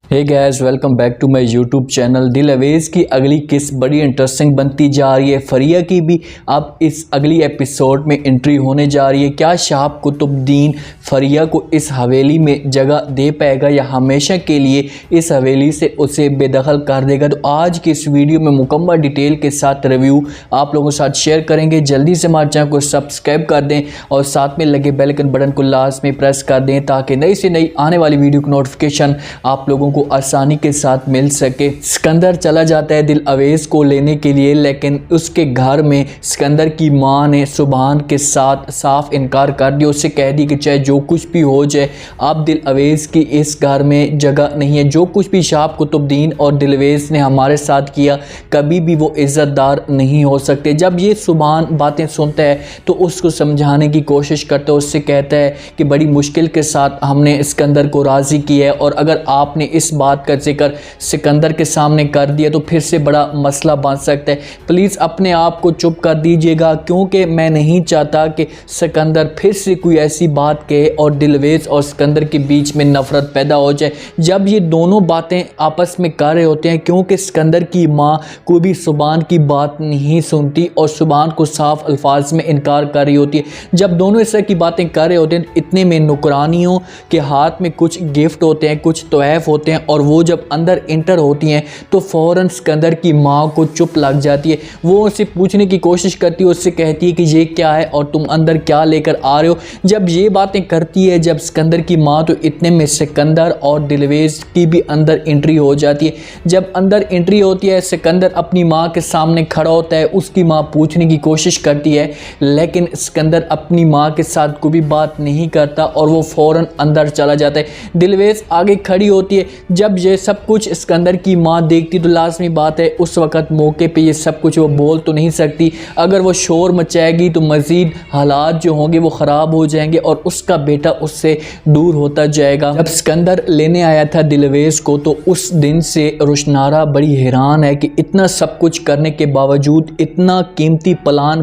Hey guys, welcome back to my YouTube channel. दिल अवेज की अगली किस्त बड़ी इंटरेस्टिंग बनती जा रही है। फरिया की भी अब इस अगली एपिसोड में एंट्री होने जा रही है। क्या शहाब कुतुबुद्दीन फरिया को इस हवेली में जगह दे पाएगा या हमेशा के लिए इस हवेली से उसे बेदखल कर देगा? तो आज की इस वीडियो में मुकम्मल डिटेल के साथ रिव्यू आप लोगों के साथ शेयर करेंगे। जल्दी से हमारे चैनल को सब्सक्राइब कर दें और साथ में लगे बेल आइकन बटन को लाजमी प्रेस कर दें ताकि नई से नई आने वाली वीडियो की नोटिफिकेशन आप लोगों को आसानी के साथ मिल सके। सिकंदर चला जाता है दिल अवेज को लेने के लिए, लेकिन उसके घर में सिकंदर की मां ने सुभान के साथ साफ इनकार कर दिया। उससे कह दी कि चाहे जो कुछ भी हो जाए, अब दिल अवेज की इस घर में जगह नहीं है। जो कुछ भी शहाब कुतुबुद्दीन और दिल अवेज ने हमारे साथ किया, कभी भी वो इज्जतदार नहीं हो सकते। जब ये सुभान बातें सुनता है तो उसको समझाने की कोशिश करता है। उससे कहता है कि बड़ी मुश्किल के साथ हमने सिकंदर को राज़ी किया है, और अगर आपने इस बात का जिक्र सिकंदर के सामने कर दिया तो फिर से बड़ा मसला बन सकता है। प्लीज़ अपने आप को चुप कर दीजिएगा, क्योंकि मैं नहीं चाहता कि सिकंदर फिर से कोई ऐसी बात कहे और दिल अवेज और सिकंदर के बीच में नफरत पैदा हो जाए। जब ये दोनों बातें आपस में कर रहे होते हैं, क्योंकि सिकंदर की माँ को भी सुभान की बात नहीं सुनती और सुभान को साफ अल्फाज में इनकार कर रही होती है। जब दोनों इस तरह की बातें कर रहे होते हैं, इतने में नौकरानियों के हाथ में कुछ गिफ्ट होते हैं, कुछ तोहफ़ होते हैं, और वो जब अंदर इंटर होती हैं तो फ़ौरन सिकंदर की माँ को चुप लग जाती है। वो उससे पूछने की कोशिश करती है, उससे कहती है कि ये क्या है और तुम अंदर क्या लेकर आ रहे हो। जब ये बातें करती है जब सिकंदर की माँ, तो इतने में सिकंदर और दिल अवेज की भी अंदर एंट्री हो जाती है। जब अंदर एंट्री होती है, सिकंदर अपनी माँ के सामने खड़ा होता है। उसकी माँ पूछने की कोशिश करती है, लेकिन सिकंदर अपनी माँ के साथ कोई भी बात नहीं करता और वो फ़ौरन अंदर चला जाता है। दिल अवेज आगे खड़ी होती है। जब ये सब कुछ सिकंदर की माँ देखती तो लाजमी बात है उस वक़्त मौके पे ये सब कुछ वो बोल तो नहीं सकती। अगर वो शोर मचाएगी तो मज़ीद हालात जो होंगे वो ख़राब हो जाएंगे और उसका बेटा उससे दूर होता जाएगा। जब सिकंदर लेने आया था दिल अवेज को, तो उस दिन से रोशनारा बड़ी हैरान है कि इतना सब कुछ करने के बावजूद, इतना कीमती प्लान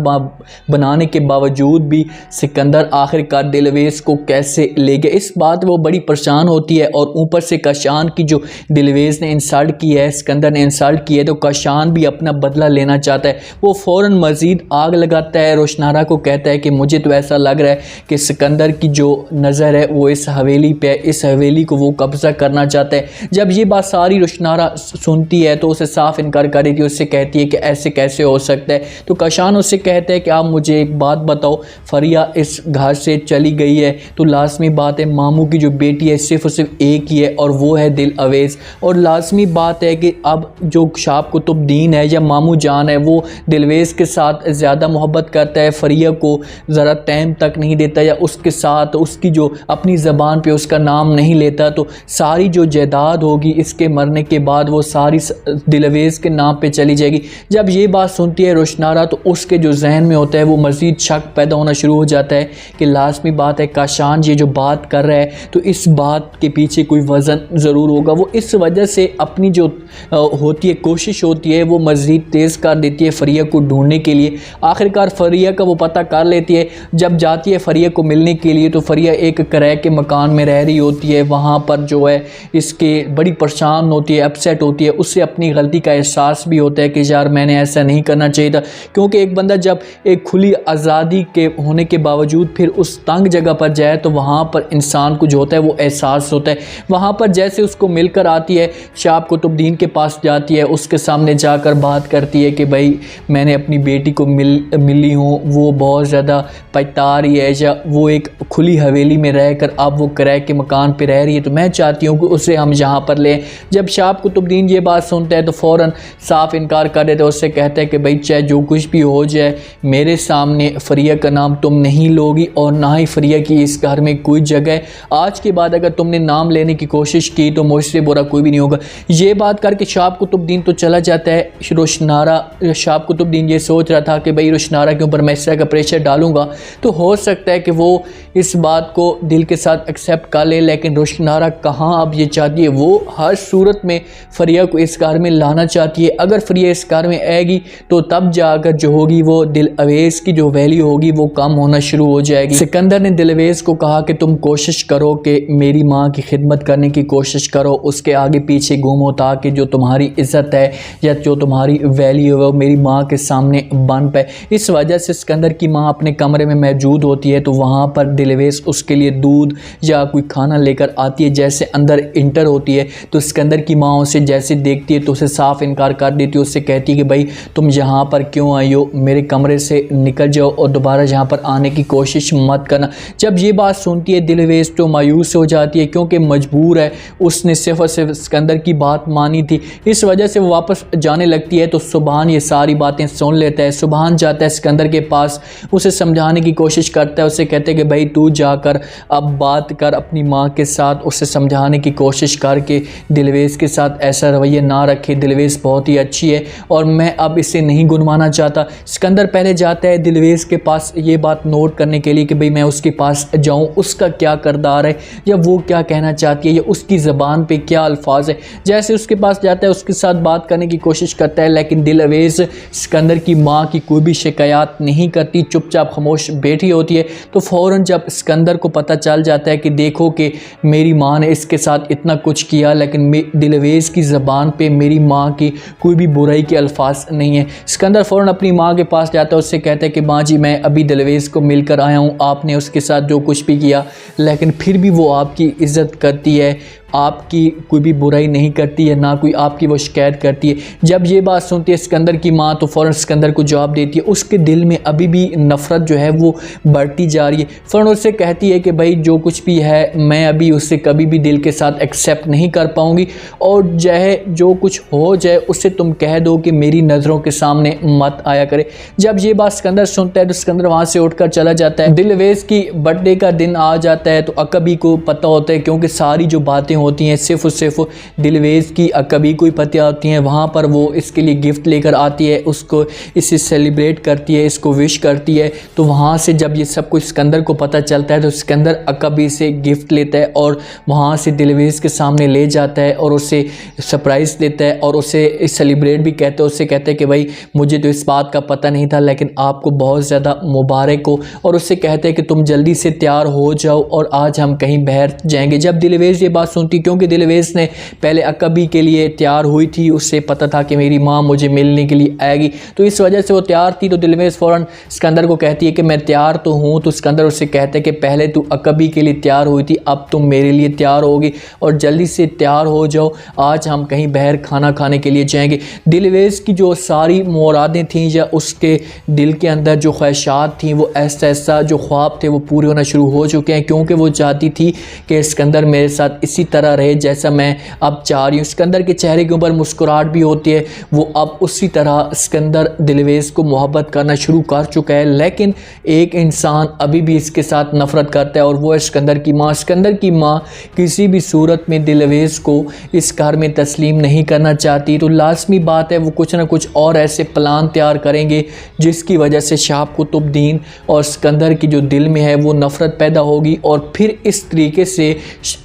बनाने के बावजूद भी सिकंदर आखिरकार दिल अवेज को कैसे ले गया। इस बात वो बड़ी परेशान होती है। और ऊपर से काशान की जो दिल अवेज ने इंसल्ट की है, सिकंदर ने इंसल्ट की है, तो काशान भी अपना बदला लेना चाहता है। वो फ़ौरन मज़ीद आग लगाता है। रोशनारा को कहता है कि मुझे तो ऐसा लग रहा है कि सिकंदर की जो नज़र है वो इस हवेली पे, इस हवेली को वो कब्ज़ा करना चाहता है। जब ये बात सारी रोशनारा सुनती है तो उसे साफ इनकार कर देती है। उससे कहती है कि ऐसे कैसे हो सकता है। तो काशान उससे कहता है कि आप मुझे एक बात बताओ, फरिया इस घर से चली गई है तो लाजमी बात है मामू की जो बेटी है सिर्फ और सिर्फ एक ही है, और वो है दिल अवेज। और लाजमी बात है कि अब जो शहाब कुतुबुद्दीन है या मामू जान है, वो दिल अवेज के साथ ज़्यादा मोहब्बत करता है, फरिया को ज़रा टाइम तक नहीं देता या उसके साथ उसकी जो अपनी ज़बान पे उसका नाम नहीं लेता। तो सारी जो जायदाद होगी इसके मरने के बाद वो सारी दिल अवेज के नाम पे चली जाएगी। जब ये बात सुनती है रोशनारा, तो उसके जो जहन में होता है वो मज़ीद शक पैदा होना शुरू हो जाता है कि लाजमी बात है काशान ये जो बात कर रहा है तो इस बात के पीछे कोई वज़न ज़रूर होगा। वो इस वजह से अपनी जो होती है कोशिश होती है वो मज़ीद तेज़ कर देती है फरिया को ढूंढने के लिए। आखिरकार फरिया का वो पता कर लेती है। जब जाती है फरिया को मिलने के लिए तो फरिया एक किराए के मकान में रह रही होती है। वहाँ पर जो है इसके बड़ी परेशान होती है, अपसेट होती है। उससे अपनी गलती का एहसास भी होता है कि यार मैंने ऐसा नहीं करना चाहिए था, क्योंकि एक बंदा जब एक खुली आज़ादी के होने के बावजूद फिर उस तंग जगह पर जाए तो वहाँ पर इंसान को जो होता है वो एहसास होता है। वहाँ पर जैसे उसको मिलकर आती है, शहाब कुतुबुद्दीन के पास जाती है, उसके सामने जाकर बात करती है कि भाई मैंने अपनी बेटी को मिली हूँ, वो बहुत ज़्यादा पछता रही है, या वो एक खुली हवेली में रहकर अब वो किराए के मकान पे रह रही है, तो मैं चाहती हूँ कि उसे हम यहाँ पर लें। जब शहाब कुतुबुद्दीन ये बात सुनता है तो फ़ौरन साफ इनकार कर देता है। उससे कहता है कि भाई चाहे जो कुछ भी हो जाए, मेरे सामने फरिया का नाम तुम नहीं लोगी और ना ही फरिया की इस घर में कोई जगह है। आज के बाद अगर तुमने नाम लेने की कोशिश की तो मुझसे बुरा कोई भी नहीं होगा। ये बात करके शहाब कुतुबुद्दीन तो चला जाता है। रोशनारा शहाब कुतुबुद्दीन ये सोच रहा था कि भाई रोशनारा के ऊपर मैं इस तरह का प्रेशर डालूंगा तो हो सकता है कि वो इस बात को दिल के साथ एक्सेप्ट कर ले, लेकिन रोशनारा कहाँ अब ये चाहती है, वो हर सूरत में फरिया को इस घर में लाना चाहती है। अगर फरिया इस घर में आएगी तो तब जाकर जो होगी वो दिल अवेज की जो वैल्यू होगी वो कम होना शुरू हो जाएगी। सिकंदर ने दिल अवेज को कहा कि तुम कोशिश करो कि मेरी माँ की खिदमत करने की कोशिश करो, उसके आगे पीछे घूमो, ताकि जो तुम्हारी इज़्ज़त है या जो तुम्हारी वैल्यू है वो मेरी माँ के सामने बन पाए। इस वजह से सिकंदर की माँ अपने कमरे में मौजूद होती है, तो वहाँ पर दिलवेज़ उसके लिए दूध या कोई खाना लेकर आती है। जैसे अंदर इंटर होती है तो सिकंदर की माँ उसे जैसे देखती है तो उसे साफ इनकार कर देती है। उससे कहती है कि भाई तुम यहाँ पर क्यों आई हो, मेरे कमरे से निकल जाओ और दोबारा यहाँ पर आने की कोशिश मत करना। जब ये बात सुनती है दिलवेज़ तो मायूस हो जाती है, क्योंकि मजबूर है, उसने सिर्फ और सिर्फ सिकंदर की बात मानी थी। इस वजह से वो वापस जाने लगती है तो सुबहान ये सारी बातें सुन लेता है। सुबहान जाता है सिकंदर के पास, उसे समझाने की कोशिश करता है। उसे कहते हैं कि भाई तू जाकर अब बात कर अपनी माँ के साथ, उसे समझाने की कोशिश करके दिलवेज़ के साथ ऐसा रवैया ना रखे, दिलवेज़ बहुत ही अच्छी है और मैं अब इसे नहीं गुनवाना चाहता। सिकंदर पहले जाता है दिलवेज़ के पास ये बात नोट करने के लिए कि भाई मैं उसके पास जाऊँ, उसका क्या किरदार है या वो क्या कहना चाहती है या उसकी ज़बान पे क्या अल्फाज है। जैसे उसके पास जाता है उसके साथ बात करने की कोशिश करता है, लेकिन दिलवेज़ सिकंदर की माँ की कोई भी शिकायत नहीं करती, चुपचाप खामोश बैठी होती है। तो फ़ौरन जब सिकंदर को पता चल जाता है कि देखो कि मेरी माँ ने इसके साथ इतना कुछ किया, लेकिन दिलवेज़ की ज़बान पे मेरी माँ की कोई भी बुराई के अल्फाज नहीं है। सिकंदर फ़ौरन अपनी माँ के पास जाता है, उससे कहता है कि माँ जी मैं अभी दिलवेज़ को मिलकर आया हूँ, आपने उसके साथ जो कुछ भी किया लेकिन फिर भी वो आपकी इज़्ज़त करती है, आपकी कोई भी बुराई नहीं करती है, ना कोई आपकी वो शिकायत करती है। जब ये बात सुनती है सिकंदर की माँ तो फ़ौरन सिकंदर को जवाब देती है। उसके दिल में अभी भी नफ़रत जो है वो बढ़ती जा रही है। फ़ौरन उससे कहती है कि भाई जो कुछ भी है मैं अभी उससे कभी भी दिल के साथ एक्सेप्ट नहीं कर पाऊँगी और चाहे जो कुछ हो जाए उससे तुम कह दो कि मेरी नज़रों के सामने मत आया करे। जब ये बात सिकंदर सुनता है तो सिकंदर वहाँ से उठकर चला जाता है। दिलवेज़ की बर्थडे का दिन आ जाता है तो अकबी को पता होता है, क्योंकि सारी जो बातें होती हैं सिर्फ और सिर्फ दिलवेज़ की अकबी को ही पता होती हैं। वहाँ पर वो इसके लिए गिफ्ट लेकर आती है, उसको इसे सेलिब्रेट करती है, इसको विश करती है। तो वहाँ से जब ये सब कुछ सिकंदर को पता चलता है तो सिकंदर अकबी से गिफ्ट लेता है और वहाँ से दिलवेज़ के सामने ले जाता है और उसे सरप्राइज़ देता है और उसे सेलिब्रेट भी कहता है। उससे कहते हैं कि भाई मुझे तो इस बात का पता नहीं था लेकिन आपको बहुत ज़्यादा मुबारक हो, और उससे कहते हैं कि तुम जल्दी से तैयार हो जाओ और आज हम कहीं बाहर जाएंगे। जब दिलवेज़ ये बात सुनती, क्योंकि दिलवेज़ ने पहले अकबी के लिए तैयार हुई थी, उससे पता था कि मेरी माँ मुझे मिलने के लिए आएगी, तो इस वजह से वो तैयार थी। तो दिलवेज़ फ़ौरन सिकंदर को कहती है कि मैं तैयार तो हूँ। तो सिकंदर उससे कहते हैं कि पहले तू अकबी के लिए तैयार हुई थी, अब तुम मेरे लिए तैयार होगी और जल्दी से तैयार हो जाओ, आज हम कहीं बाहर खाना खाने के लिए जाएंगे। दिलवेज़ की जो सारी मुरादें थीं या उसके दिल के अंदर जो ख्वाहिशात थीं वो ऐसा ऐसा जो ख्वाब थे वो पूरे होना शुरू हो चुके हैं, क्योंकि वो चाहती थी कि सिकंदर मेरे साथ इसी तरह रहे जैसा मैं अब चाह रही हूँ। सिकंदर के चेहरे के ऊपर मुस्कुराहट भी होती है, वो अब उसी तरह सिकंदर दिलवेज़ को मोहब्बत करना शुरू कर चुका है। लेकिन एक इंसान अभी भी इसके साथ नफ़रत करता है और वो है सिकंदर की माँ। सिकंदर की माँ किसी भी सूरत में दिलवेज़ को इस घर में तस्लीम नहीं करना चाहती, तो लाजमी बात है वो कुछ ना कुछ और ऐसे प्लान तैयार करेंगे जिसकी वजह से शाह कुतुबुद्दीन और सिकंदर की जो दिल में है वो नफ़रत पैदा होगी और फिर इस तरीके से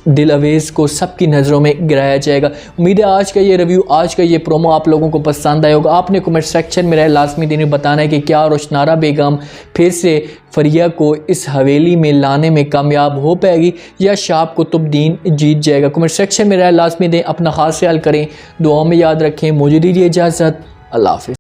दिलवेज़ को सबकी नज़रों में गिराया जाएगा। उम्मीद है आज का ये रिव्यू, आज का ये प्रोमो आप लोगों को पसंद आया होगा। आपने कमेंट सेक्शन में लाजमी दिन बताना है कि क्या रोशनारा बेगम फिर से फरिया को इस हवेली में लाने में कामयाब हो पाएगी या शाह कुतुबुद्दीन जीत जाएगा। कमेंट सेक्शन में लाजमी दें, अपना खास ख्याल करें, दुआओं में याद रखें। मुझे दीजिए इजाज़त, अल्लाह हाफ़िज़।